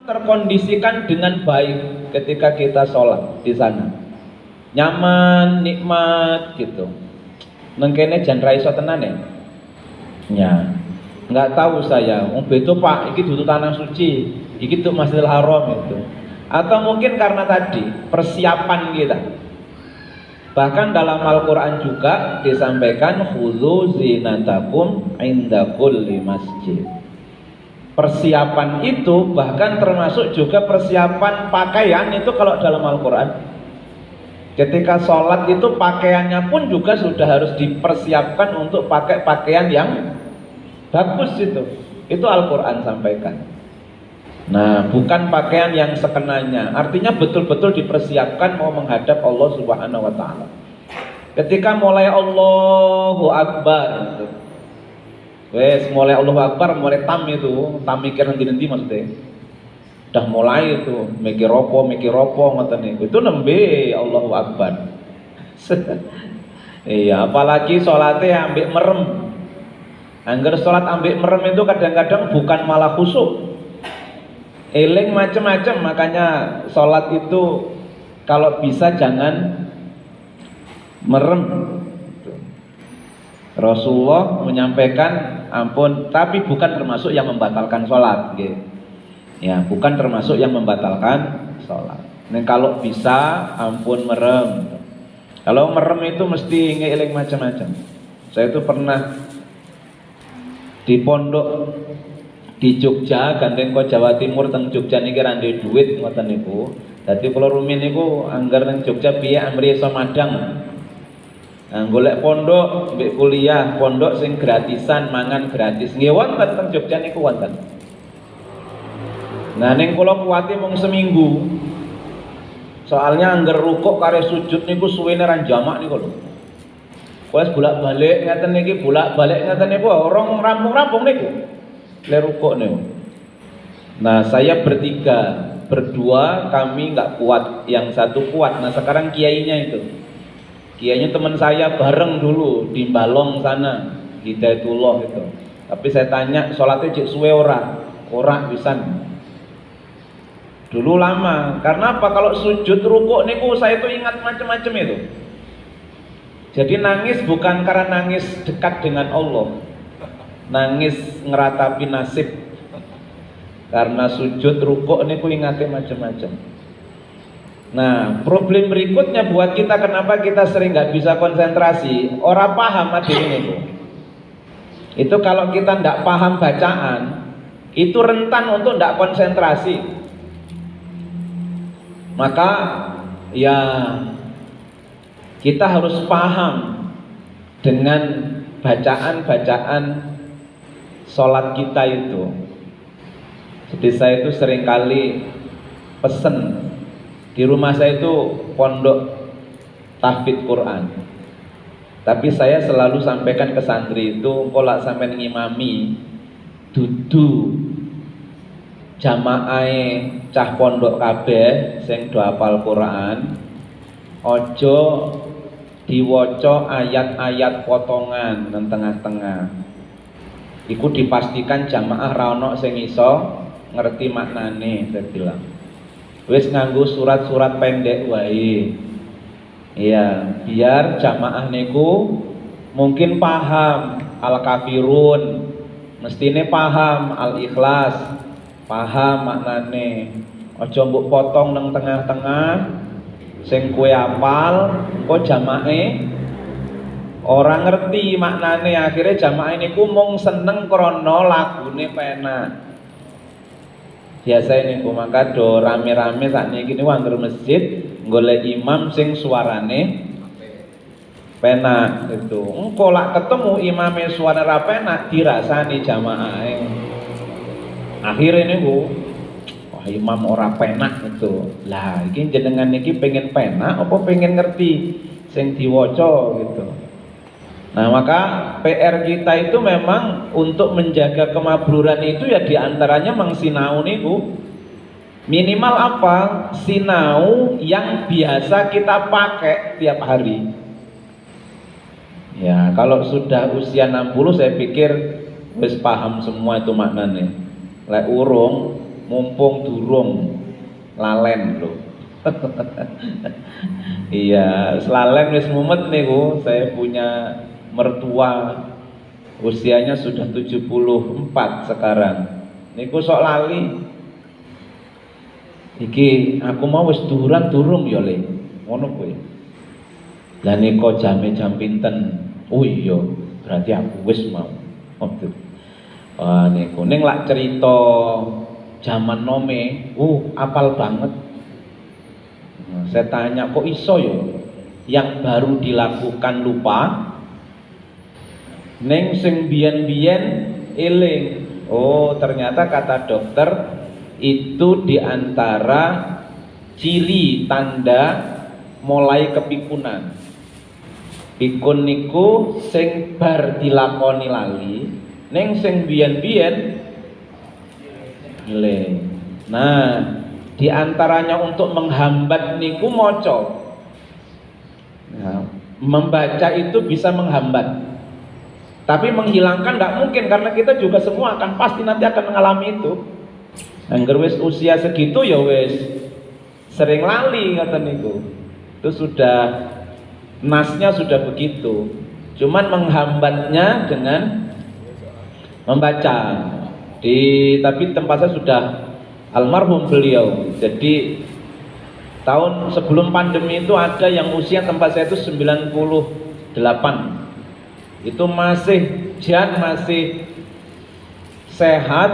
terkondisikan dengan baik ketika kita sholat di sana, nyaman, nikmat gitu. Nengkene jan ra iso tenan ya. Nggak tahu saya, betul Pak, iki dudu tanah suci, iki tuh Masjidil Haram itu. Atau mungkin karena tadi persiapan kita. Bahkan dalam Al-Quran juga disampaikan khudzu zinatakum inda kulli masjid. Persiapan itu bahkan termasuk juga persiapan pakaian itu kalau dalam Al-Quran. Ketika sholat itu pakaiannya pun juga sudah harus dipersiapkan untuk pakai pakaian yang bagus itu Al-Quran sampaikan. Nah, bukan pakaian yang sekenanya, artinya betul-betul dipersiapkan mau menghadap Allah Subhanahu wa Ta'ala. Ketika mulai Allahu Akbar, wes mulai Allahu Akbar, mulai tam mikir nanti maksudnya. Udah mulai itu mikir ropo ngoten niku. Itu nembe Allahu Akbar. Iya, apalagi sholatnya ambek merem. Angger sholat ambek merem itu kadang-kadang bukan malah khusyuk, eling macam-macam. Makanya sholat itu kalau bisa jangan merem. Rasulullah menyampaikan ampun, tapi bukan termasuk yang membatalkan sholat gitu. Ya, bukan termasuk yang membatalkan sholat. Nah, kalau bisa ampun merem. Kalau merem itu mesti ngeling macam-macam. Saya itu pernah di pondok di Jogja, gandeng ko Jawa Timur teng Jogja niki ra ndek duit ngoten niku. Dadi kula rumiyin niku anggar nang Jogja piye amri iso madang. Nah, golek pondok mbek kuliah, pondok sing gratisan, mangan gratis. Nggih wonten teng Jogja niku wonten. Nah, ning kula kuwate mung seminggu. Soalnya anggar rukuk kare sujud niku suwene ra jamak niku lho. Wes bolak-balik ngaten niki, bolak-balik ngaten niku orang rampung-rampung niku. Le rukuk niku. Nah, saya berdua kami nggak kuat, yang satu kuat. Nah, sekarang kiainya itu. Kiainya teman saya bareng dulu di Balong sana, Hidayatullah itu. Tapi saya tanya, sholatnya cek suwe ora pisan. Dulu lama. Karena apa? Kalau sujud rukuk niku saya itu ingat macam-macam itu. Jadi nangis bukan karena nangis dekat dengan Allah, nangis ngeratapi nasib. Karena sujud rukuk niku ingatnya macam-macam. Nah, problem berikutnya buat kita, kenapa kita sering nggak bisa konsentrasi, orang paham hadirin itu. Itu kalau kita nggak paham bacaan, itu rentan untuk nggak konsentrasi. Maka ya kita harus paham dengan bacaan-bacaan sholat kita itu. Jadi saya itu seringkali pesen, di rumah saya itu pondok tahfidz Quran. Tapi saya selalu sampaikan ke santri itu, kalau sampai ngimami dudu jamaah cah pondok kabeh sing do hafal Quran, ojo diwaca ayat-ayat potongan nang tengah-tengah. Iku dipastikan jamaah ra ono sing iso ngerti maknane. Saya bilang wis nganggo surat-surat pendek wae. Iya, biar jamaah niku mungkin paham Al-Kafirun, mestine paham Al-Ikhlas, paham maknane. Aja mbok potong nang tengah-tengah sing kowe apal, kok jamae orang ngerti maknane. Akhirnya jamaah niku mung seneng krana lagune penak. Biasa niku maka do rame-rame sakniki niku angger masjid golek imam sing suarane penak itu. Engko lak ketemu imame suara ra penak dirasani jamaah. Akhirnya niku imam ora penak itu. Lah iki jenengan niki pengen penak apa pengen ngerti sing diwaca gitu. Nah, maka PR kita itu memang untuk menjaga kemabruran itu ya diantaranya mang sinau niku. Minimal apa? Sinau yang biasa kita pakai tiap hari. Ya, kalau sudah usia 60 saya pikir wis paham semua itu maknanya. Lek urung mumpung durung lalen lho. Iya, lalen wis mumet niku. Saya punya mertua usianya sudah 74 sekarang. Niku sok lali. Iki aku mau wis durung ya Le. Ngono kuwi. Lah nika jam pinten? Oh iya, berarti aku wis mau. Waduh. Wah niku ning lak cerita zaman nome, apal banget. Nah, saya tanya kok iso ya yang baru dilakukan lupa, neng sing biyen-biyen eling. Oh ternyata kata dokter itu diantara ciri tanda mulai kepikunan. Pikun niku sing bar dilakoni lali, neng sing biyen-biyen eling. Nah, diantaranya untuk menghambat niku moco. Nah, membaca itu bisa menghambat. Tapi menghilangkan tidak mungkin karena kita juga semua akan pasti nanti akan mengalami itu. Angger wis usia segitu ya wis sering lali kata niku. Itu sudah nasnya sudah begitu. Cuman menghambatnya dengan membaca. Tapi tempat saya sudah almarhum beliau. Jadi tahun sebelum pandemi itu ada yang usia tempat saya itu 98. Itu masih sehat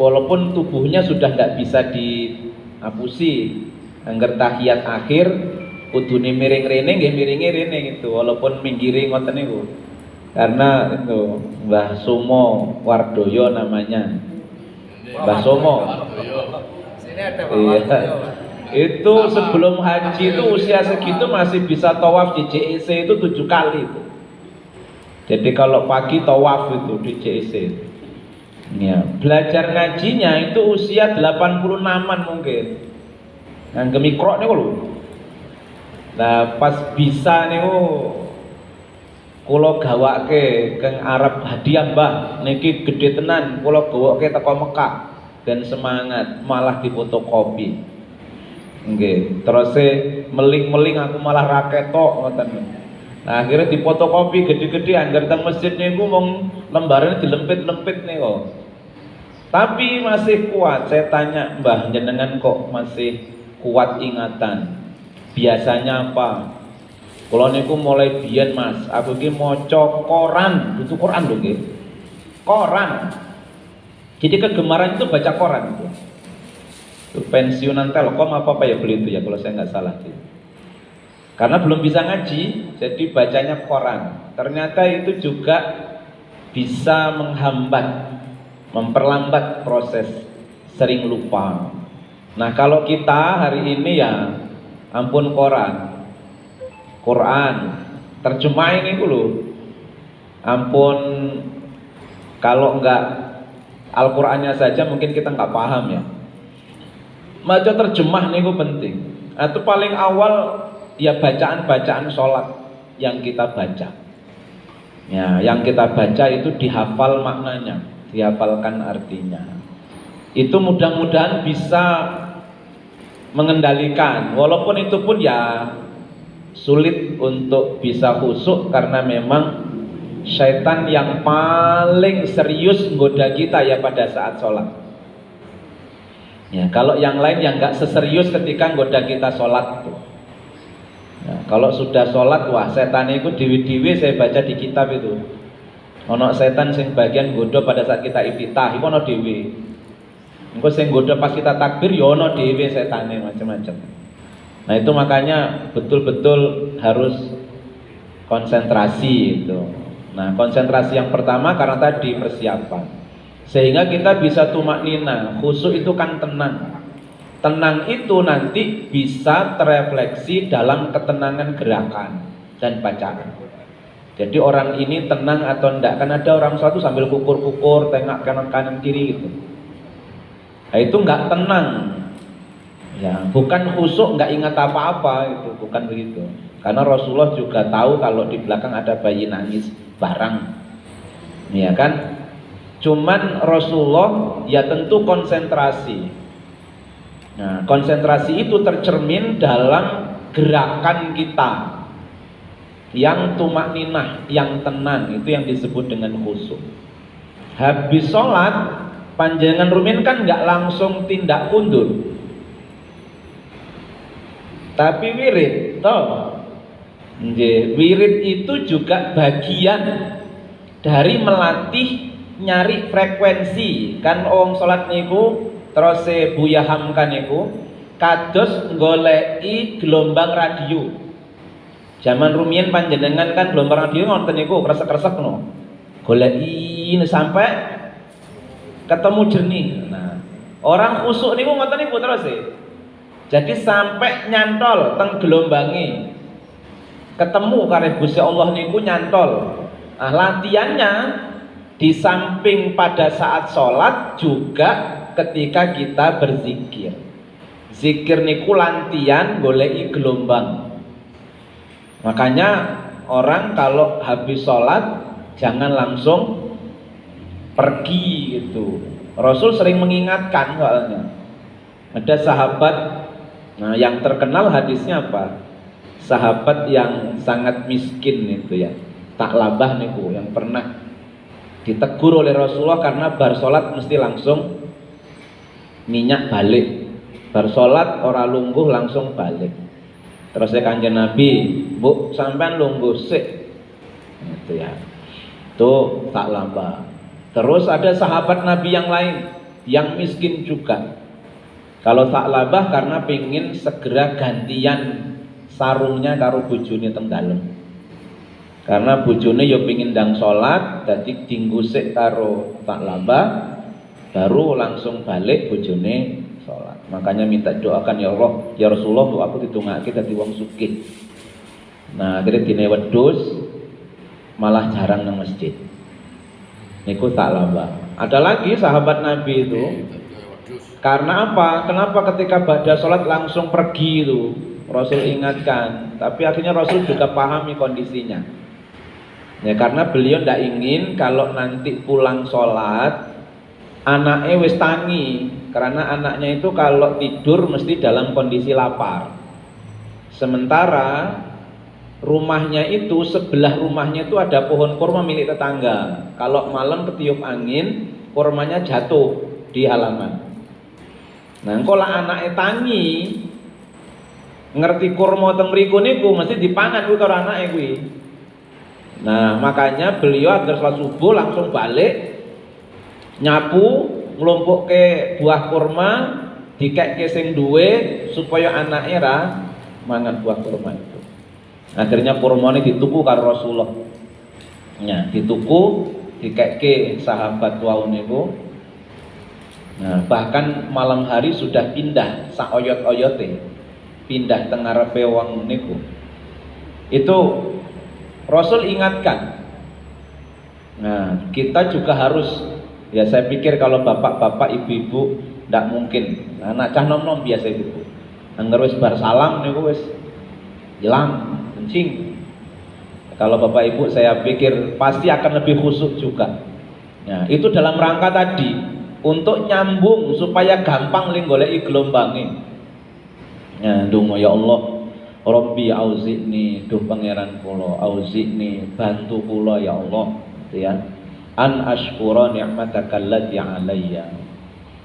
walaupun tubuhnya sudah tidak bisa dihapusi. Angger tahiyat akhir kudune miring rene nggih miringi rene gitu walaupun minggiri ngoten niku. Karena itu Mbah Sumo Wardoyo namanya. Mbah Sumo. Sini ada Pak Wardoyo. Itu sebelum haji itu usia segitu masih bisa tawaf di JEC itu 7 kali itu. Jadi kalau pagi tawaf itu di JEC. Ya, belajar ngajinya itu usia 86-an mungkin. Nang gemikro niku lho. Nah, pas bisa niku kula gawake keng Arab hadiah Mbah niki gede tenan kula gawake teko Mekah dan semangat malah difotokopi. Nggih, terus meling-meling aku malah ra ketok ngoten. Nah, akhirnya difotokopi gede-gede anggar teng masjid niku mung lembarane dilempit-lempit niku. Tapi masih kuat. Saya tanya, Mbah jenengan kok masih kuat ingatan? Biasanya apa? Kalau niku mulai biyen Mas, aku iki maca koran, itu Quran lho nggih. Koran. Jadi kegemaran itu baca koran itu. Itu pensiunan Telkom apa ya beli itu ya kalau saya nggak salah itu. Karena belum bisa ngaji, jadi bacanya koran. Ternyata itu juga bisa menghambat, memperlambat proses sering lupa. Nah kalau kita hari ini ya ampun Quran terjemahin itu loh. Ampun kalau enggak Al-Qur'annya saja mungkin kita enggak paham ya. Maca terjemah niku penting. Itu paling awal ya bacaan-bacaan sholat yang kita baca. Ya, yang kita baca itu dihafal maknanya, dihafalkan artinya. Itu mudah-mudahan bisa mengendalikan. Walaupun itu pun ya sulit untuk bisa khusyuk karena memang syaitan yang paling serius menggoda kita ya pada saat sholat. Ya, kalau yang lain yang nggak seserius ketika menggoda kita sholat tuh. Ya, kalau sudah sholat, wah setan itu dewi-dewi saya baca di kitab itu. Ono setan sing bagian goda pada saat kita iftitah, itu ono dewi. Engko sing goda pas kita takbir, ya ono dewi setane macam-macam. Nah itu makanya betul-betul harus konsentrasi itu. Nah konsentrasi yang pertama karena tadi persiapan. Sehingga kita bisa tumaknina, khusyuk itu kan tenang. Tenang itu nanti bisa terefleksi dalam ketenangan gerakan dan bacaan. Jadi orang ini tenang atau enggak, kan ada orang suatu sambil kukur-kukur, tengok kanan kiri gitu. Nah itu enggak tenang. Ya, bukan khusyuk enggak ingat apa-apa itu, bukan begitu. Karena Rasulullah juga tahu kalau di belakang ada bayi nangis barang. Ya kan? Cuman Rasulullah ya tentu konsentrasi. Nah, konsentrasi itu tercermin dalam gerakan kita yang tumak ninah, yang tenang, itu yang disebut dengan khusyuk. Habis sholat, panjenengan rumiyin kan nggak langsung tindak mundur, tapi wirid, toh. Wirid itu juga bagian dari melatih nyari frekuensi. Kan wong sholat niku terus buyahamkan niku kados goleki gelombang radio. Zaman rumiyin panjenengan kan gelombang radio ngonten niku kresek-kresek no. Goleki sampai ketemu jernih. Nah, orang khusyuk niku ngoten niku terus jadi sampai nyantol teng gelombangi. Ketemu kare Gusti Allah niku nyantol. Nah, latihannya di samping pada saat sholat juga ketika kita berzikir. Zikir niku latihan goleki gelombang. Makanya orang kalau habis sholat jangan langsung pergi gitu. Rasul sering mengingatkan soalnya. Ada sahabat, nah yang terkenal hadisnya apa? Sahabat yang sangat miskin itu ya, Tha'labah niku yang pernah ditegur oleh Rasulullah karena bar sholat mesti langsung minyak balik. Bar sholat ora lungguh langsung balik. Terus kanjeng Nabi, "Bu, sampean lungguh sik." Itu ya. Itu Tha'labah. Terus ada sahabat Nabi yang lain yang miskin juga. Kalau Tha'labah karena pengen segera gantian sarungnya karo bojone teng dalem. Karena bojone ya pengin ndang salat, dadi dinggo sik karo Tha'labah baru langsung balik bojone salat. Makanya minta doakan ya Allah, ya Rasulullah aku ditungake dadi wong sugih. Nah, akhirnya dine wedhus malah jarang nang masjid. Niku Tha'labah. Ada lagi sahabat Nabi itu. Karena apa? Kenapa ketika ba'da salat langsung pergi itu? Rasul ingatkan, tapi akhirnya Rasul juga pahami kondisinya. Ya karena beliau tidak ingin kalau nanti pulang sholat anaknya wis tangi, karena anaknya itu kalau tidur mesti dalam kondisi lapar. Sementara rumahnya itu sebelah rumahnya itu ada pohon kurma milik tetangga. Kalau malam ketiup angin, kurmanya jatuh di halaman. Nah, kalau anaknya tangi ngerti kurma teng mriku niku mesti dipangan kuwi karo anake kuwi. Nah, makanya beliau agar salat subuh langsung balik nyapu, nglumpukke buah kurma, dikekke sing duwe supaya anake ra mangan buah kurma itu. Akhirnya kurmane dituku karo Rasulullah. Ya, dituku, dikekke sahabat wau niku. Nah, bahkan malam hari sudah pindah sak oyot-oyote. Pindah teng ngarepe wong niku. Itu Rasul ingatkan. Nah, kita juga harus, ya saya pikir kalau bapak-bapak, ibu-ibu ndak mungkin. Anak cah nom-nom biasa gitu. Angger wis bar salam niku wis hilang, kencing. Kalau bapak ibu saya pikir pasti akan lebih khusyuk juga. Nah, itu dalam rangka tadi untuk nyambung supaya gampang ling goleki gelombangnya. Ya, ndonga ya Allah, Rabbi auzi'ni, duh pangeran kula, auzi'ni, bantu kula ya Allah, gitu ya. An ashkura ni'mataka allati 'alayya.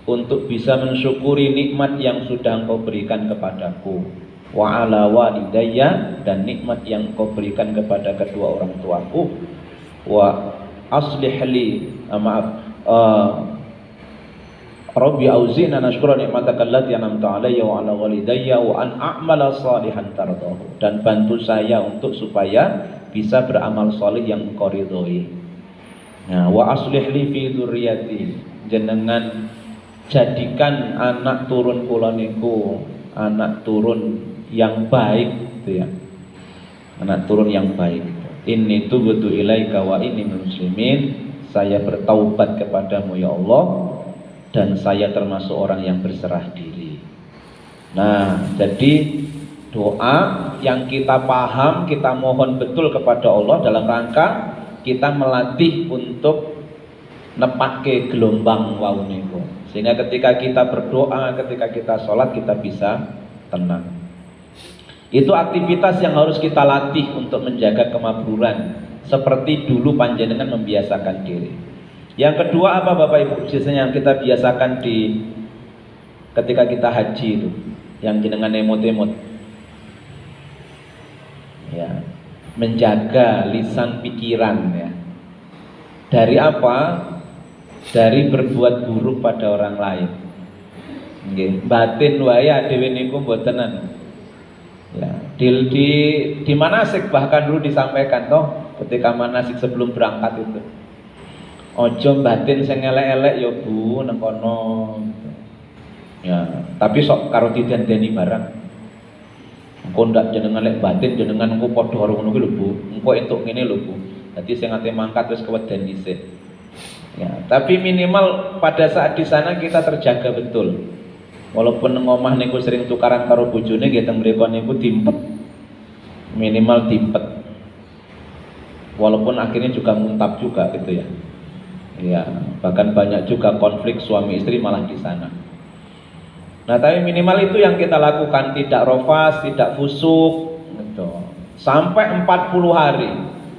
Untuk bisa mensyukuri nikmat yang sudah Engkau berikan kepadaku, wa 'ala walidayya, dan nikmat yang Engkau berikan kepada kedua orang tuaku, wa aslih li, Rabbi auzina nashkura ni'mataka allati an'amta 'alayya wa 'ala walidayya wa an a'mala salihan tardahu, dan bantu saya untuk supaya bisa beramal saleh yang Engkau ridhoi. Nah, wa aslih li fi dzurriyyati, jenengan jadikan anak turun kula niku anak turun yang baik gitu ya. Anak turun yang baik. Inni tubtu ilaika wa inni muslimin, saya bertaubat kepadamu ya Allah dan saya termasuk orang yang berserah diri. Nah, jadi doa yang kita paham, kita mohon betul kepada Allah dalam rangka kita melatih untuk nepake gelombang wau niku. Sehingga ketika kita berdoa, ketika kita sholat, kita bisa tenang. Itu aktivitas yang harus kita latih untuk menjaga kemabruran, seperti dulu panjenengan membiasakan diri. Yang kedua apa Bapak Ibu? Biasanya yang kita biasakan ketika kita haji itu, yang jenengan emot-emot. Ya, menjaga lisan pikiran ya. Dari apa? Dari berbuat buruk pada orang lain. Nggih, batin wae dhewe niku mboten ya, di manasik bahkan dulu disampaikan toh ketika manasik sebelum berangkat itu. Ojo batin sing elek-elek ya Bu nang kono. Ya, tapi sok karo didandani barang. Engko ndak jenengan lek batin jenengan engko padha karo ngono kuwi lho Bu. Engko entuk ngene lho Bu. Dadi sing ate mangkat wis keweden dhisik. Ya, tapi minimal pada saat di sana kita terjaga betul. Walaupun ngomah niku sering tukaran karo bojone nggih teng mriku niku dimpet. Minimal dimpet. Walaupun akhirnya juga muntap juga gitu ya. Ya, bahkan banyak juga konflik suami istri malah di sana. Nah, tapi minimal itu yang kita lakukan, tidak rofas, tidak fusuk gitu. Sampai 40 hari.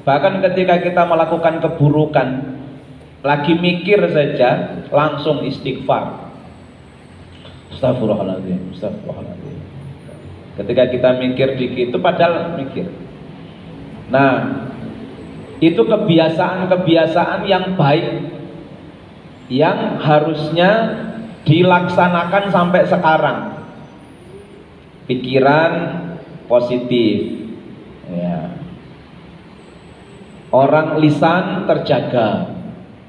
Bahkan ketika kita melakukan keburukan, lagi mikir saja langsung istighfar. Astagfirullahaladzim, astagfirullahaladzim. Ketika kita mikir dikit itu padahal mikir. Nah, itu kebiasaan-kebiasaan yang baik yang harusnya dilaksanakan sampai sekarang. Pikiran positif ya. Orang lisan terjaga,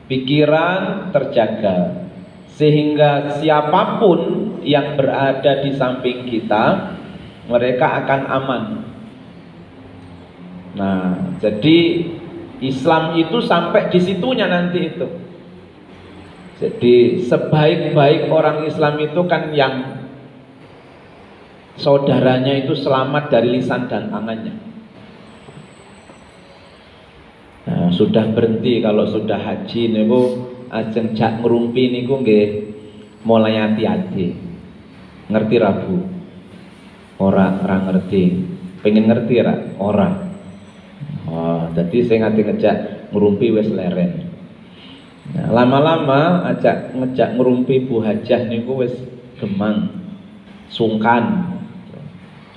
pikiran terjaga, sehingga siapapun yang berada di samping kita, mereka akan aman. Nah, jadi Islam itu sampai di situnya nanti itu. Jadi sebaik-baik orang Islam itu kan yang saudaranya itu selamat dari lisan dan tangannya. Nah, sudah berhenti kalau sudah haji niku ajeng jak ngrumpi niku nggih mulai hati-hati. Ngerti Rabu? Ora ngerti. Pengen ngerti ra? Ora. Oh, jadi saya ngejak ngerumpi wes leren. Nah, lama-lama ngejak ngerumpi Bu Hajah niku wes gemang, sungkan.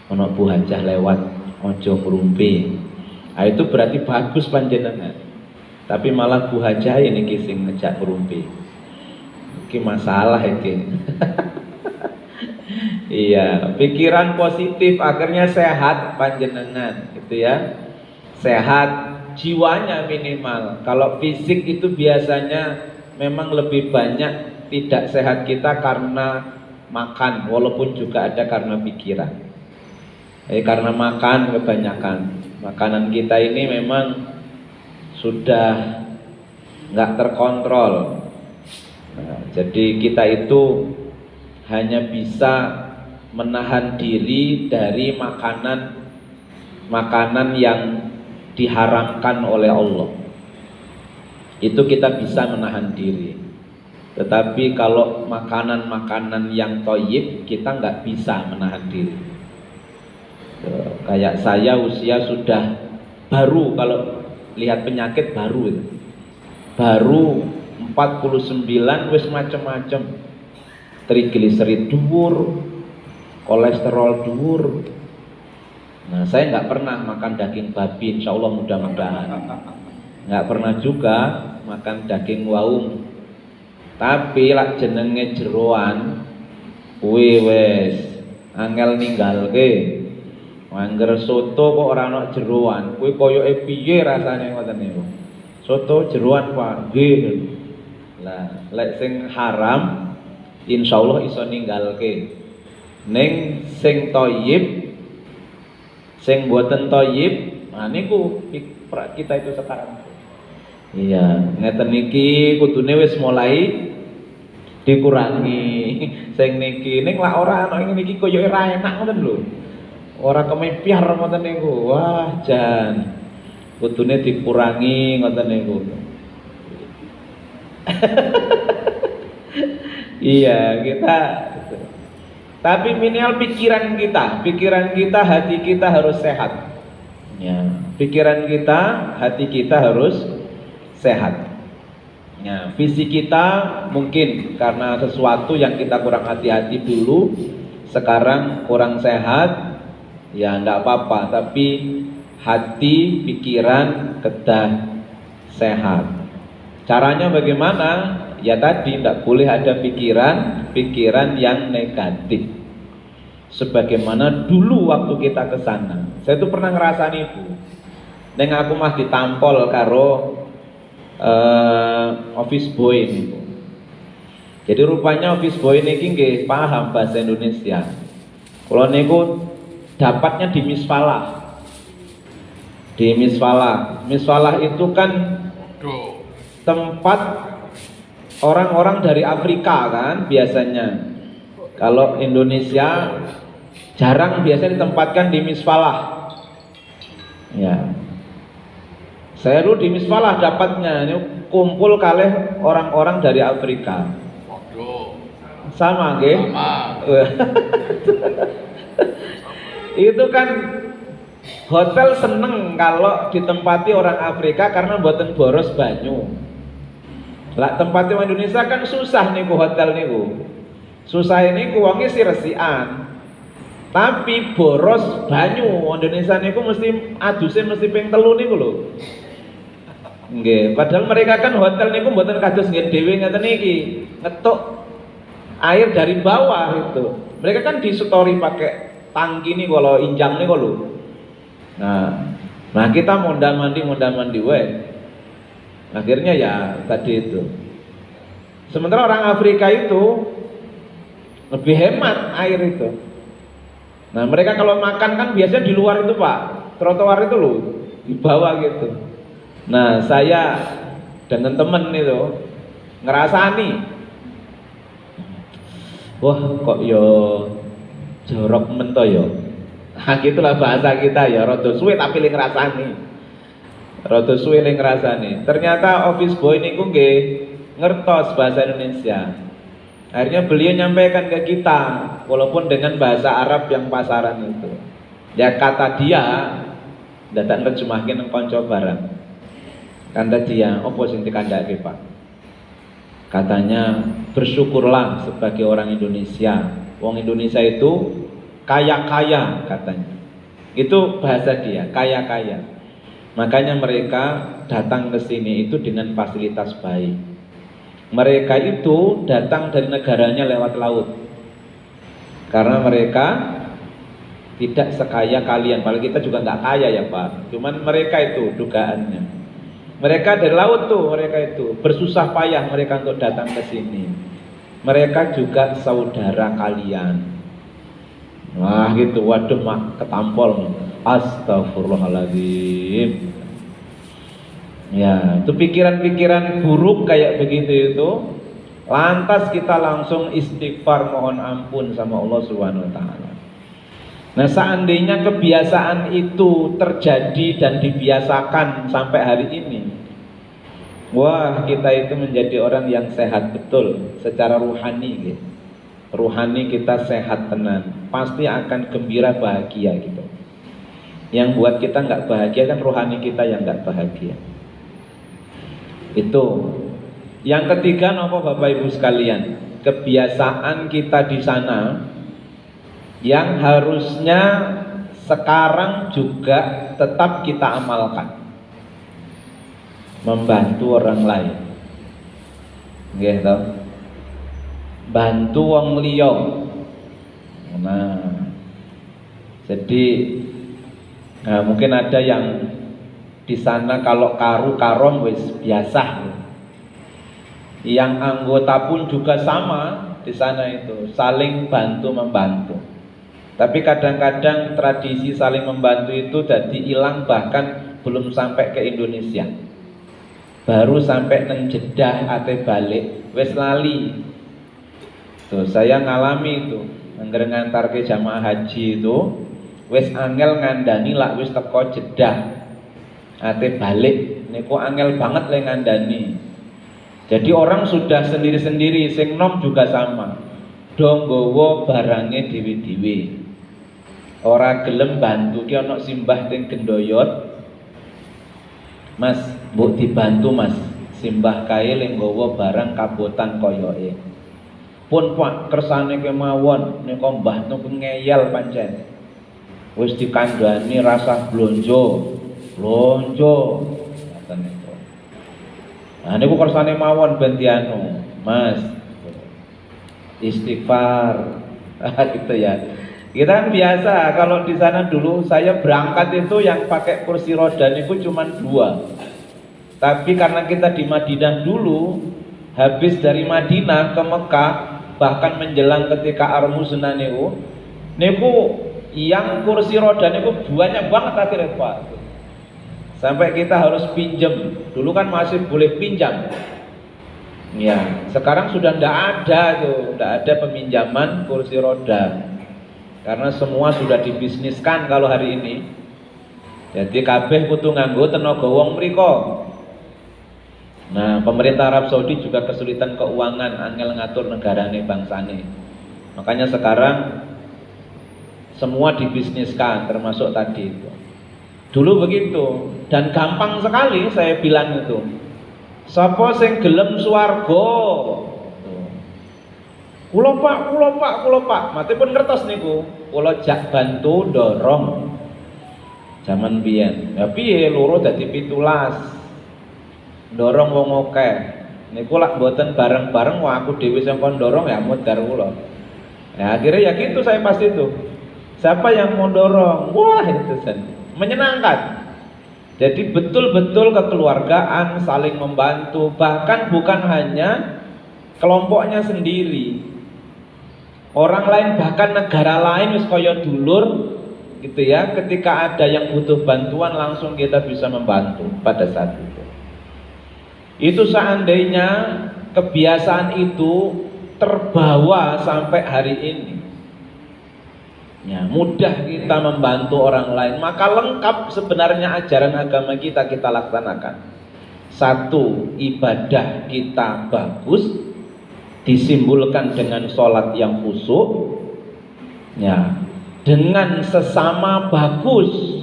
Ono Bu Hajah lewat, ojo ngerumpi. Nah, itu berarti bagus panjenengan. Tapi malah Bu Hajah ini sing ngejak ngerumpi. Iki masalah iki. Iya, pikiran positif akhirnya sehat panjenengan, gitu ya. Sehat jiwanya minimal. Kalau fisik itu biasanya memang lebih banyak tidak sehat kita karena makan, walaupun juga ada karena pikiran. Karena makan kebanyakan. Makanan kita ini memang sudah nggak terkontrol. Nah, jadi kita itu hanya bisa menahan diri dari makanan yang diharamkan oleh Allah. Itu kita bisa menahan diri. Tetapi kalau makanan-makanan yang thayyib kita nggak bisa menahan diri. Kayak saya usia sudah baru, kalau lihat penyakit baru itu. Baru 49 wis macem-macem. Trigliserid dhuwur, kolesterol dhuwur. Nah, saya nggak pernah makan daging babi, insya Allah mudah-mudahan. Nggak pernah juga makan daging waung. Tapi lak jenenge jeroan, kuwi wis angel ninggalke. Angger soto kok ora ana jeroan, kuwi koyoke piye rasane ngoten niku. Soto jeroan Pak, nggih. Lah, lek sing haram insyaallah iso ninggalke. Ning sing thayyib, sing mboten thayyib, nah niku kita itu sekarang. Iya, ngeten iki kudune wis mulai dikurangi. Sing niki ning lak ora ana niki koyoke ra enak ngoten lho. Ora kemimpiar ngoten niku. Wah, jan kudune dikurangi ngoten niku. Iya, kita tapi minimal pikiran kita, hati kita harus sehat. Ya, pikiran kita, hati kita harus sehat. Ya, fisik kita mungkin karena sesuatu yang kita kurang hati-hati dulu, sekarang kurang sehat, ya enggak apa-apa, tapi hati, pikiran kedah sehat. Caranya bagaimana? Ya tadi, tidak boleh ada pikiran yang negatif. Sebagaimana dulu waktu kita ke sana, saya tuh pernah ngerasain itu. Neng aku mah ditampol karo office boy niku. Jadi rupanya office boy niki nggih paham bahasa Indonesia. Kalau niku dapatnya di misfalah. Di misfalah. Misfalah itu kan tempat orang-orang dari Afrika kan biasanya. Kalau Indonesia jarang, biasanya ditempatkan di misfalah. Ya. Saya dulu di misfalah dapatnya, ini kumpul kalih orang-orang dari Afrika. Sama, nggih? Sama. Itu kan hotel seneng kalau ditempati orang Afrika karena buatan boros banyu. Lah tempatnya orang Indonesia kan susah nih hotel niku. Susah ini uangnya sih resian. Tapi boros banyu Indonesia niku mesti adusnya mesti ping telu niku lho. Nggih, padahal mereka kan hotel niku mboten kados nggih dhewe ngeten iki. Ngetuk air dari bawah itu. Mereka kan disetori pakai tangki nih kalau injang nih kalau. Nah kita monda mandi wae. Akhirnya ya tadi itu. Sementara orang Afrika itu lebih hemat air itu. Nah mereka kalau makan kan biasanya di luar itu Pak, trotoar itu loh, di bawah gitu. Nah saya dengan temen itu ngerasani, wah kok yo jorok mento yo. Nah gitulah bahasa kita ya, rada suwe tapi li ngrasani. Rada suwe li ngrasani. Ternyata office boy niku nggih ngertos bahasa Indonesia. Akhirnya beliau nyampaikan ke kita walaupun dengan bahasa Arab yang pasaran itu. Ya kata dia datang nerjemahke nang kanca barang. Kata dia, opo sing dikandhake Pak? Katanya bersyukurlah sebagai orang Indonesia. Wong Indonesia itu kaya-kaya katanya. Itu bahasa dia, kaya-kaya. Makanya mereka datang ke sini itu dengan fasilitas baik. Mereka itu datang dari negaranya lewat laut. Karena mereka tidak sekaya kalian. Padahal kita juga nggak kaya ya Pak. Cuman mereka itu dugaannya. Mereka dari laut tuh, mereka itu bersusah payah mereka untuk datang ke sini. Mereka juga saudara kalian. Wah gitu, waduh mak ketampol. Astagfirullahaladzim. Ya, itu pikiran-pikiran buruk kayak begitu itu, lantas kita langsung istighfar mohon ampun sama Allah Subhanahu wa taala. Nah, seandainya kebiasaan itu terjadi dan dibiasakan sampai hari ini, wah, kita itu menjadi orang yang sehat betul secara ruhani gitu. Ruhani kita sehat tenan, pasti akan gembira bahagia gitu. Yang buat kita nggak bahagia kan rohani kita yang nggak bahagia. Itu. Yang ketiga nopo Bapak Ibu sekalian, kebiasaan kita di sana yang harusnya sekarang juga tetap kita amalkan. Membantu orang lain. Nggih to? Bantu wong liya. Nah. Jadi mungkin ada yang di sana kalau karu-karom wis biasa. Yang anggota pun juga sama di sana itu, saling bantu membantu. Tapi kadang-kadang tradisi saling membantu itu jadi hilang, bahkan belum sampai ke Indonesia. Baru sampai nang Jeddah ate balik wis lali. Tuh saya ngalami itu, angger ngantarke jamaah haji itu wis angel ngandani lak wis teko Jeddah ate balik niku angel banget le ngandani. Jadi orang sudah sendiri-sendiri, sing nom juga sama. Do nggawa barange dhewe-dhewe. Ora gelem bantu ki ana simbah teng Gendoyot. Mas, mbok dibantu Mas. Simbah kae lek nggawa barang kabotan koyoke. Pun Pak kersane kemawon nika mbah niku ngeyel pancen. Wis dikandhani rasah blonjo. Blonjo. Ngoten niku. Nah niku kersane mawon ben dianu, Mas. Istighfar. Gitu ya. Kita kan biasa kalau di sana dulu saya berangkat itu yang pakai kursi roda niku cuma 2. Tapi karena kita di Madinah dulu, habis dari Madinah ke Mekah, bahkan menjelang ketika Armusna niku yang kursi roda niku banyak banget akhirnya Pak. Sampai kita harus pinjem. Dulu kan masih boleh pinjam. Ya, sekarang sudah tidak ada tuh, tidak ada peminjaman kursi roda. Karena semua sudah dibisniskan kalau hari ini. Jadi kabeh kudu nganggo tenaga wong mriko. Nah, pemerintah Arab Saudi juga kesulitan keuangan, angel ngatur negarane bangsane. Makanya sekarang semua dibisniskan, termasuk tadi itu. Dulu begitu, dan gampang sekali saya bilang itu. Sapa sing gelem swarga? Kula Pak, mati pun ngertos niku. Kula jak bantu dorong. Zaman biyen. Ya piye loro dadi 17. Dorong wong akeh. Niku lak mboten bareng-bareng wong aku dhewe sing kon dorong ya mudhar kula. Ya akhirnya ya gitu saya pas itu. Siapa yang mau dorong? Wah itu menyenangkan. Jadi betul-betul kekeluargaan, saling membantu, bahkan bukan hanya kelompoknya sendiri. Orang lain bahkan negara lain wis kaya dulur gitu ya, ketika ada yang butuh bantuan langsung kita bisa membantu pada saat itu. Itu seandainya kebiasaan itu terbawa sampai hari ini. Ya, mudah kita membantu orang lain, maka lengkap sebenarnya ajaran agama kita laksanakan. 1, ibadah kita bagus, disimbolkan dengan sholat yang khusyuk, ya, dengan sesama bagus,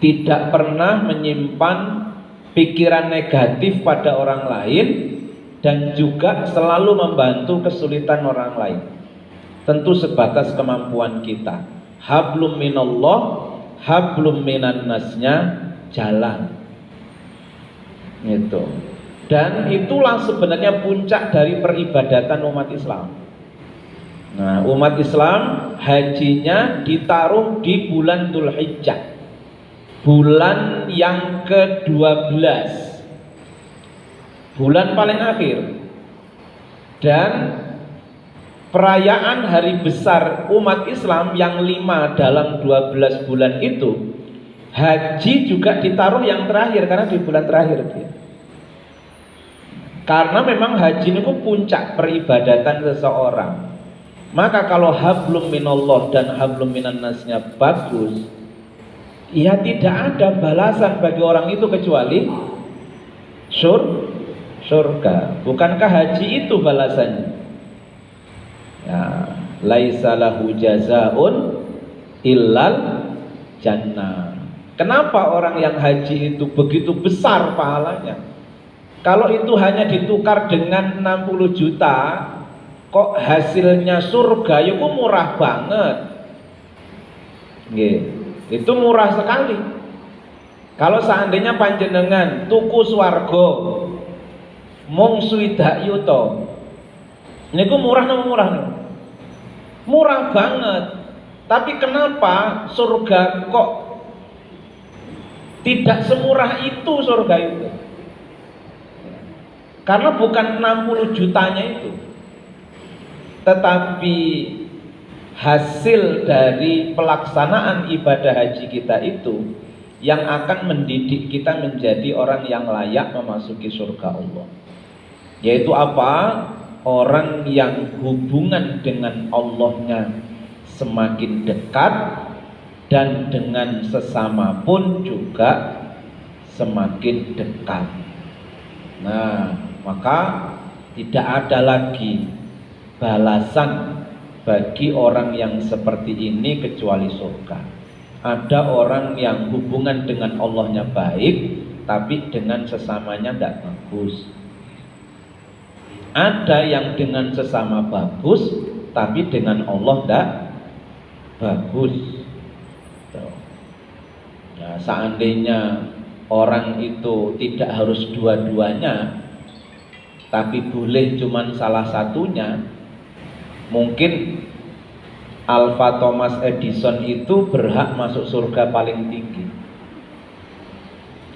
tidak pernah menyimpan pikiran negatif pada orang lain, dan juga selalu membantu kesulitan orang lain. Tentu sebatas kemampuan kita. Hablum minallah, hablum minan nasnya jalan. Gitu. Dan itulah sebenarnya puncak dari peribadatan umat Islam. Nah, umat Islam hajinya ditaruh di bulan Dzulhijjah. Bulan yang ke-12. Bulan paling akhir. Dan perayaan hari besar umat Islam yang 5 dalam 12 bulan itu, haji juga ditaruh yang terakhir karena di bulan terakhir dia. Karena memang haji itu puncak peribadatan seseorang. Maka kalau hablum minallah dan hablum minan nasnya bagus, ya tidak ada balasan bagi orang itu kecuali surga. Bukankah haji itu balasannya? Ya, laisa lahu jazaun illal jannah. Kenapa orang yang haji itu begitu besar pahalanya? Kalau itu hanya ditukar dengan 60 juta, kok hasilnya surga, itu murah banget. Itu murah sekali. Kalau seandainya panjenengan tuku swarga mung swidak yuta, niku murah napa murah? Murah banget. Tapi kenapa surga kok tidak semurah itu surga itu? Karena bukan 60 jutanya itu, tetapi hasil dari pelaksanaan ibadah haji kita itu yang akan mendidik kita menjadi orang yang layak memasuki surga Allah. Yaitu apa? Orang yang hubungan dengan Allahnya semakin dekat, dan dengan sesama pun juga semakin dekat. Nah, maka tidak ada lagi balasan bagi orang yang seperti ini kecuali surga. Ada orang yang hubungan dengan Allahnya baik, tapi dengan sesamanya tidak bagus. Ada yang dengan sesama bagus, tapi dengan Allah tidak bagus. Nah, seandainya orang itu tidak harus dua-duanya, tapi boleh cuman salah satunya, mungkin Alfa Thomas Edison itu berhak masuk surga paling tinggi,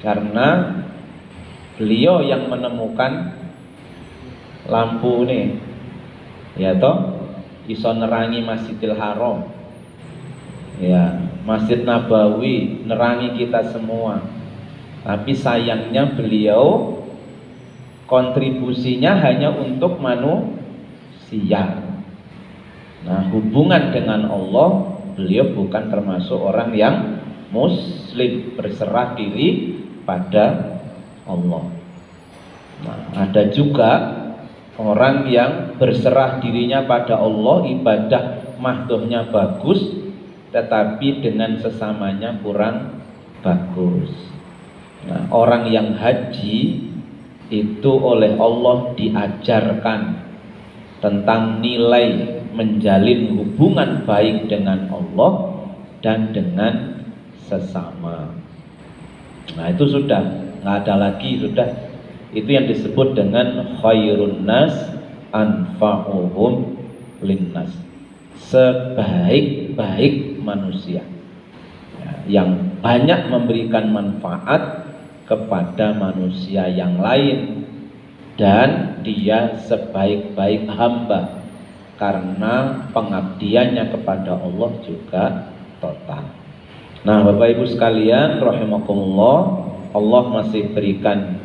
karena beliau yang menemukan lampu nih, ya toh, iso nerangi Masjidil Haram, ya, Masjid Nabawi, nerangi kita semua. Tapi sayangnya beliau kontribusinya hanya untuk manusia. Nah, hubungan dengan Allah, beliau bukan termasuk orang yang muslim, berserah diri pada Allah. Nah, ada juga orang yang berserah dirinya pada Allah, ibadah mahdohnya bagus, tetapi dengan sesamanya kurang bagus. Nah, orang yang haji itu oleh Allah diajarkan tentang nilai menjalin hubungan baik dengan Allah dan dengan sesama. Nah, itu sudah nggak ada lagi, sudah itu yang disebut dengan khairun nas anfa'uhum linnas, sebaik-baik manusia, ya, yang banyak memberikan manfaat kepada manusia yang lain, dan dia sebaik-baik hamba karena pengabdiannya kepada Allah juga total. Nah, Bapak Ibu sekalian rahimakumullah, Allah masih berikan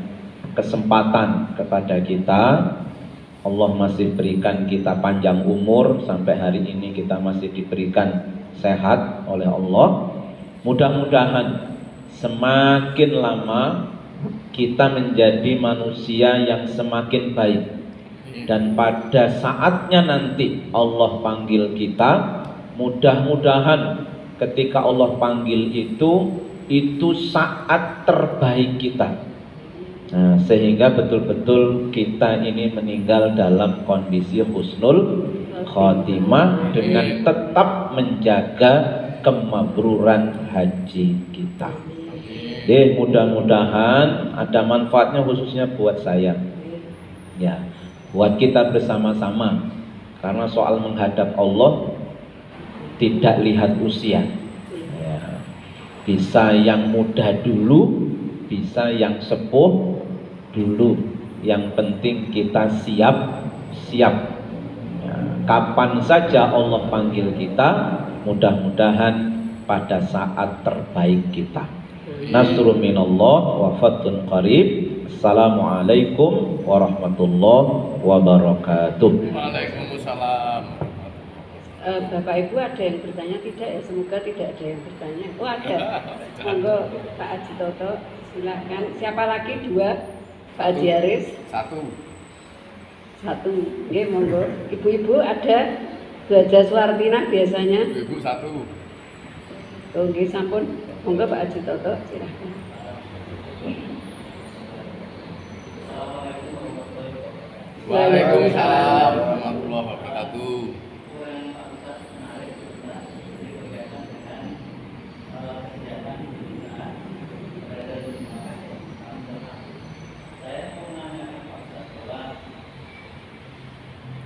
kesempatan kepada kita. Allah masih berikan kita panjang umur, sampai hari ini kita masih diberikan sehat oleh Allah. Mudah-mudahan semakin lama kita menjadi manusia yang semakin baik, dan pada saatnya nanti Allah panggil kita, mudah-mudahan ketika Allah panggil itu saat terbaik kita. Nah, sehingga betul-betul kita ini meninggal dalam kondisi husnul khotimah, dengan tetap menjaga kemabruran haji kita. Jadi mudah-mudahan ada manfaatnya, khususnya buat saya, ya, buat kita bersama-sama. Karena soal menghadap Allah tidak lihat usia, ya. Bisa yang muda dulu, bisa yang sepuh dulu. Yang penting kita siap-siap, ya. Kapan saja Allah panggil kita, mudah-mudahan pada saat terbaik kita. Nasrun minallah wa fathun qarib. Assalamualaikum warahmatullahi wabarakatuh. Waalaikumsalam. Bapak Ibu ada yang bertanya tidak ya? Semoga tidak ada yang bertanya. Oh ada. Monggo Pak Haji Toto, silakan. Siapa lagi? Dua. Pak Haji Haris. Satu. Oke, monggo. Ibu-ibu ada. Bu Haja Suwartina biasanya. Ibu satu. Oke, sampun. Monggo Pak Haji Toto, silakan. Waalaikumsalam warahmatullahi wabarakatuh.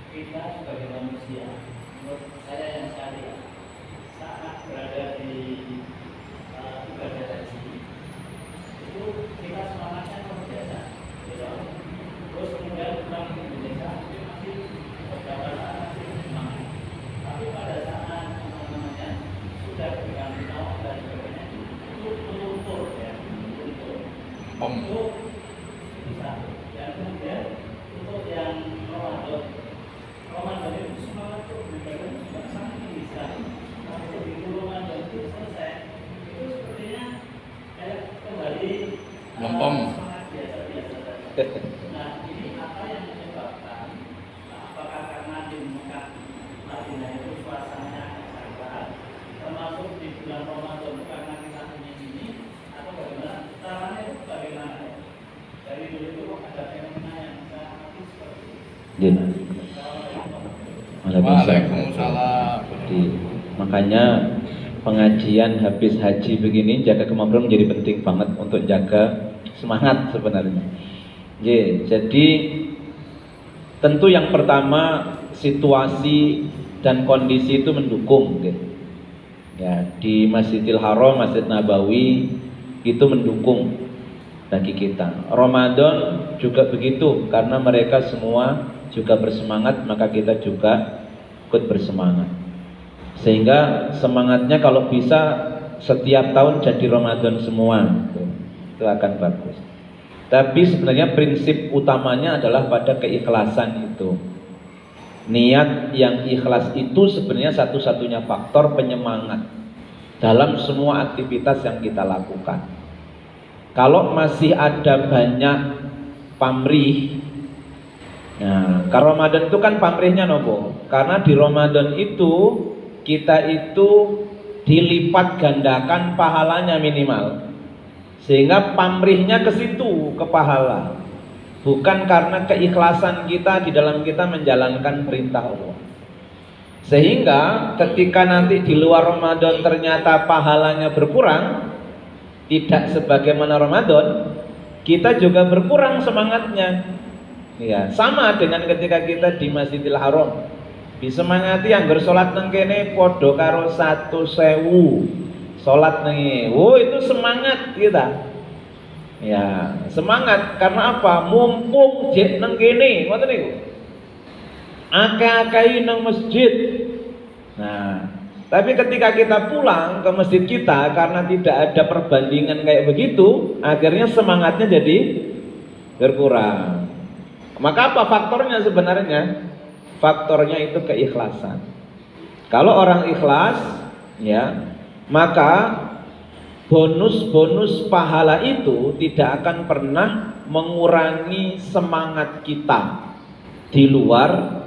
Kita sebagai manusia, menurut saya yang syariah, saat berada di ibadah haji, itu kita semangatnya luar biasa, gitu. Terus kemudian pulang ke Indonesia, masih beberapa saat masih semangat. Tapi pada saat sudah berganti tahun dan sebagainya, itu meluntur ya, meluntur. Untuk bisa. Dan kemudian untuk yang Ramadan itu semangat itu beribadah juga sangat bisa. Kalau begitu Ramadan itu selesai, itu sepertinya kayak kembali Lempem. semangat biasa-biasa. Gini. Waalaikumsalam. Jadi, makanya pengajian habis haji begini jaga kemampuan menjadi penting banget untuk jaga semangat sebenarnya. Jadi tentu yang pertama situasi dan kondisi itu mendukung. Ya, di Masjidil Haram, Masjid Nabawi itu mendukung bagi kita. Ramadan juga begitu, karena mereka semua juga bersemangat, maka kita juga ikut bersemangat. Sehingga semangatnya kalau bisa setiap tahun jadi Ramadan semua, itu akan bagus. Tapi sebenarnya prinsip utamanya adalah pada keikhlasan itu. Niat yang ikhlas itu sebenarnya satu-satunya faktor penyemangat dalam semua aktivitas yang kita lakukan. Kalau masih ada banyak pamrih, nah, karena Ramadan itu kan pamrihnya nopo? Karena di Ramadan itu kita itu dilipat gandakan pahalanya minimal, sehingga pamrihnya ke situ, ke pahala. Bukan karena keikhlasan kita di dalam kita menjalankan perintah Allah. Sehingga ketika nanti di luar Ramadan ternyata pahalanya berkurang, tidak sebagaimana Ramadan, kita juga berkurang semangatnya. Ya, sama dengan ketika kita di Masjidil Haram. Disemangati anggar salat nang kene padha karo 1.000 salat nang. Oh, itu semangat kita. Ya, semangat karena apa? Mumpung jek nang kene, ngoten niku. Akeh-akehi nang masjid. Nah, tapi ketika kita pulang ke masjid kita karena tidak ada perbandingan kayak begitu, akhirnya semangatnya jadi berkurang. Maka apa faktornya sebenarnya? Faktornya itu keikhlasan. Kalau orang ikhlas, ya, maka bonus-bonus pahala itu tidak akan pernah mengurangi semangat kita di luar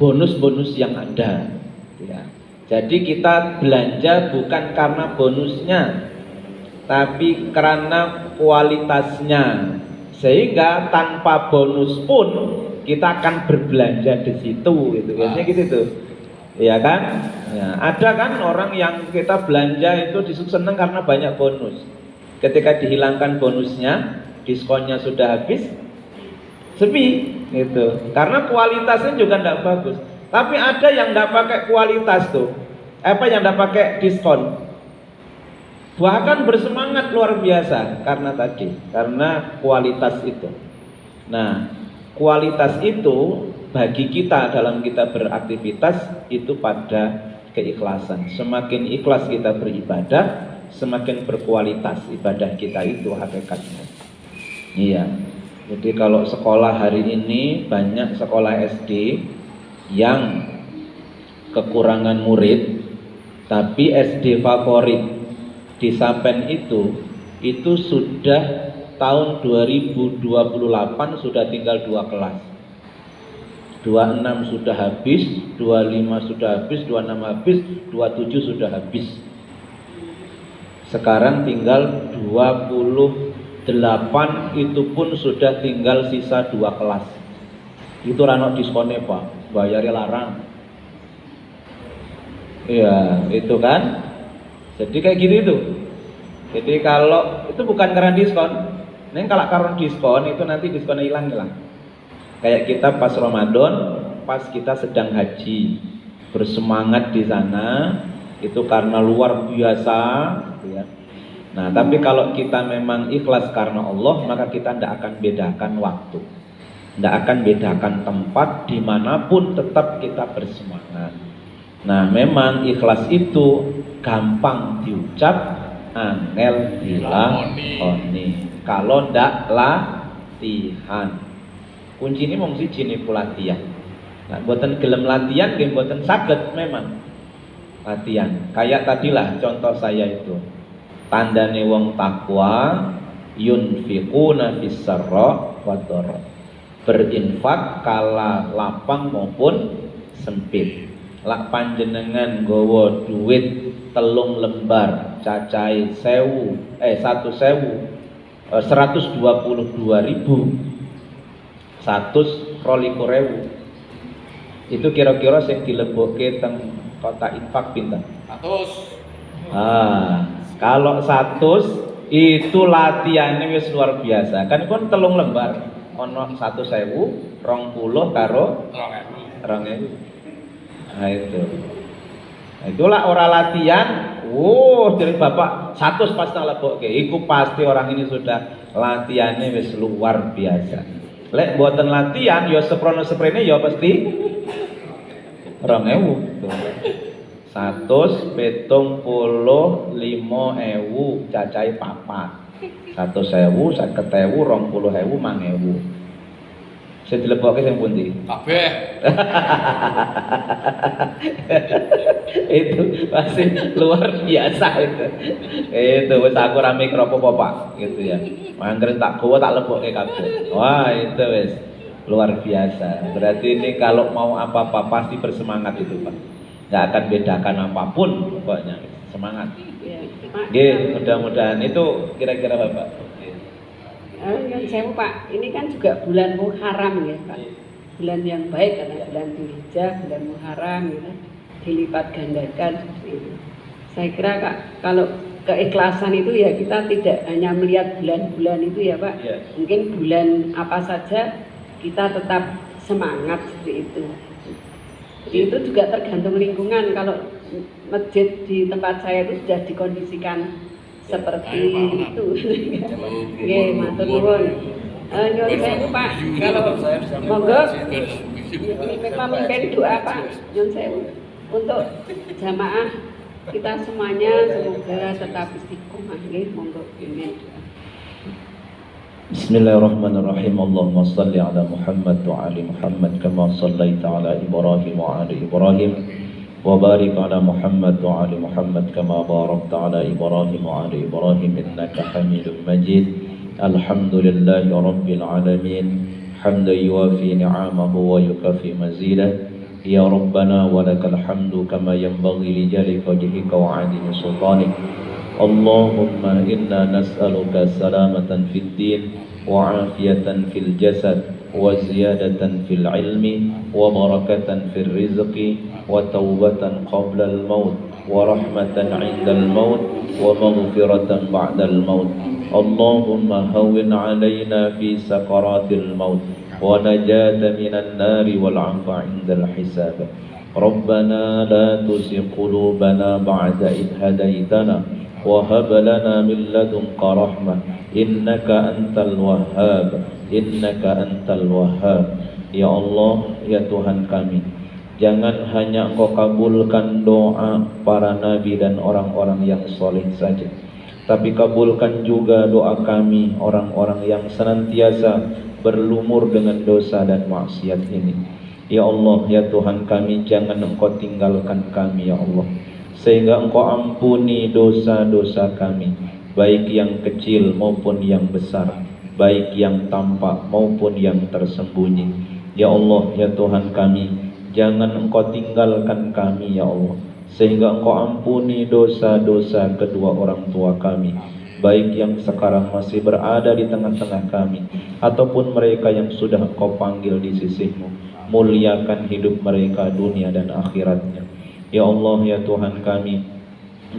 bonus-bonus yang ada. Ya. Jadi kita belanja bukan karena bonusnya, tapi karena kualitasnya. Sehingga tanpa bonus pun kita akan berbelanja di situ, gitu. Biasanya gitu tuh. Ya kan? Ya, ada kan orang yang kita belanja itu seneng karena banyak bonus. Ketika dihilangkan bonusnya, diskonnya sudah habis, sepi gitu. Karena kualitasnya juga tidak bagus. Tapi ada yang tidak pakai kualitas tuh. Yang tidak pakai diskon. Bahkan bersemangat luar biasa karena kualitas itu. Nah, kualitas itu bagi kita dalam kita beraktivitas itu pada keikhlasan. Semakin ikhlas kita beribadah, semakin berkualitas ibadah kita itu hakikatnya. Iya. Jadi kalau sekolah hari ini banyak sekolah SD yang kekurangan murid, tapi SD favorit di Sapen itu sudah tahun 2028 sudah tinggal 2 kelas. 26 sudah habis, 25 sudah habis, 26 habis, 27 sudah habis. Sekarang tinggal 28, itu pun sudah tinggal sisa 2 kelas. Itu rano diskonnya Pak, bayarnya larang. Iya, itu kan. Jadi kayak gitu itu. Jadi kalau itu bukan karena diskon. Nih kalau karena diskon itu nanti diskonnya hilang. Kayak kita pas Ramadan, pas kita sedang haji, bersemangat di sana, itu karena luar biasa, gitu ya. Nah, tapi kalau kita memang ikhlas karena Allah, maka kita tidak akan bedakan waktu, tidak akan bedakan tempat, dimanapun tetap kita bersemangat. Nah, memang ikhlas itu gampang diucap, angel dilakoni. Kalau ndak latihan. Kunci ini mung siji niku latihan. Nah, mboten gelem latihan nggih mboten saged memang. Latihan. Kayak tadilah contoh saya itu. Tandane wong takwa yunfiquna fis-sarra wa dharra. Berinfak kala lapang maupun sempit. Lak panjenengan nggawa duit 3 lembar cacahe 1.122.000 100 22.000. Itu kira-kira sing dilebokke teng kota infak pinten? 100. Kalau 100 itu latihannya wis luar biasa. Kan kon 3 lembar. Ono 1.000, 20 karo 2.000. Nah itu. Nah, itulah orang latihan. Dari bapak 100 pas lebokke. Iku pasti orang ini sudah latihannya wis luar biasa. Lek buatan latihan, ya seprono-seprene ya pasti 2.000. 175.000 cacai papat. 100.000, 50.000, 20.000, 5.000. Saya dilebokke sing pundi? Kabeh. Itu pasti luar biasa itu. Itu wis aku ra mikir apa-apa, Pak, gitu ya. Mangger tak gowo tak lebokke kabeh. Wah, itu wis luar biasa. Berarti ini kalau mau apa-apa pasti bersemangat itu, Pak. Nggak akan bedakan apapun pokoknya. Semangat. Nggih, mudah-mudahan itu kira-kira Bapak. Yang saya Pak, ini kan juga bulan Muharram ya Pak, bulan yang baik karena bulan Dzulhijjah, bulan Muharram gitu, dilipat gandakan seperti itu. Saya kira Kak, kalau keikhlasan itu ya kita tidak hanya melihat bulan-bulan itu ya Pak, mungkin bulan apa saja kita tetap semangat seperti itu. Jadi itu juga tergantung lingkungan. Kalau masjid di tempat saya itu sudah dikondisikan seperti itu. Nggih, matur nuwun. Nyuwun sewu Pak, kalau monggo memimpin doa Pak, nyuwun sewu untuk jamaah kita semuanya semoga tetap istiqomah. Nggih, monggo pimpin doa. Bismillahirrahmanirrahim. Allahumma salli ala Muhammad wa ali Muhammad kama sallaita ala Ibrahim wa ali Ibrahim. وبارك على محمد وعلى محمد كما باركت على إبراهيم وعلى إبراهيم إنك حميد مجيد الحمد لله رب العالمين حمدا يوافي نعمه ويكافي مزيده يا ربنا ولك الحمد كما ينبغي لجلال وجهك وعظيم سلطانك اللهم إنا نسألك سلامة في الدين وعافية في الجسد وزيادة في العلم وبركة في الرزق وتوبة قبل الموت ورحمة عند الموت ومغفرة بعد الموت اللهم هون علينا في سكرات الموت ونجاة من النار والعفو عند الحساب ربنا لا تزغ قلوبنا بعد إذ هديتنا وهب لنا من لدنك رحمة إنك أنت الوهاب إنك أنت الوهاب Ya Allah, ya Tuhan kami, jangan hanya Engkau kabulkan doa para nabi dan orang-orang yang soleh saja, tapi kabulkan juga doa kami, orang-orang yang senantiasa berlumur dengan dosa dan maksiat ini. Ya Allah, ya Tuhan kami, jangan Engkau tinggalkan kami ya Allah, sehingga Engkau ampuni dosa-dosa kami, baik yang kecil maupun yang besar, baik yang tampak maupun yang tersembunyi. Ya Allah, ya Tuhan kami, jangan Engkau tinggalkan kami ya Allah, sehingga Engkau ampuni dosa-dosa kedua orang tua kami, baik yang sekarang masih berada di tengah-tengah kami ataupun mereka yang sudah Engkau panggil di sisi-Mu. Muliakan hidup mereka dunia dan akhiratnya. Ya Allah, ya Tuhan kami,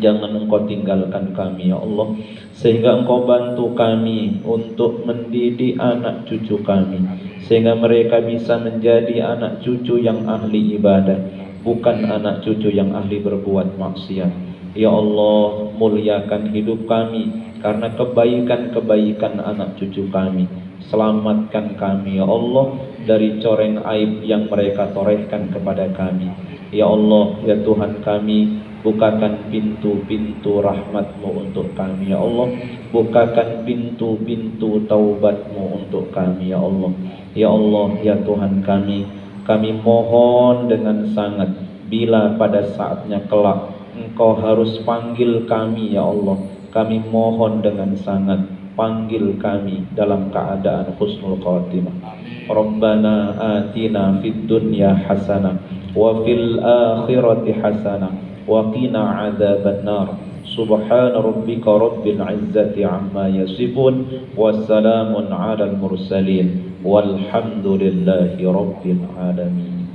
jangan Engkau tinggalkan kami ya Allah, sehingga Engkau bantu kami untuk mendidik anak cucu kami, sehingga mereka bisa menjadi anak cucu yang ahli ibadah, bukan anak cucu yang ahli berbuat maksiat. Ya Allah, muliakan hidup kami karena kebaikan-kebaikan anak cucu kami. Selamatkan kami ya Allah dari coreng aib yang mereka torehkan kepada kami. Ya Allah, ya Tuhan kami, bukakan pintu-pintu rahmat-Mu untuk kami ya Allah, bukakan pintu-pintu taubat-Mu untuk kami ya Allah. Ya Allah, ya Tuhan kami mohon dengan sangat, bila pada saatnya kelak Engkau harus panggil kami ya Allah, kami mohon dengan sangat, panggil kami dalam keadaan husnul khatimah. Rabbana atina fid dunya hasanah wa fil akhirati hasanah wa qina adzabannar. Subhana rabbika rabbil izzati amma yasifun, wassalamun alal mursalin, walhamdulillahi rabbil alamin.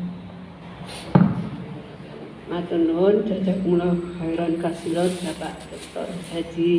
Matur nuwun, jazakumullah khairan katsiran Bapak Dr. Haji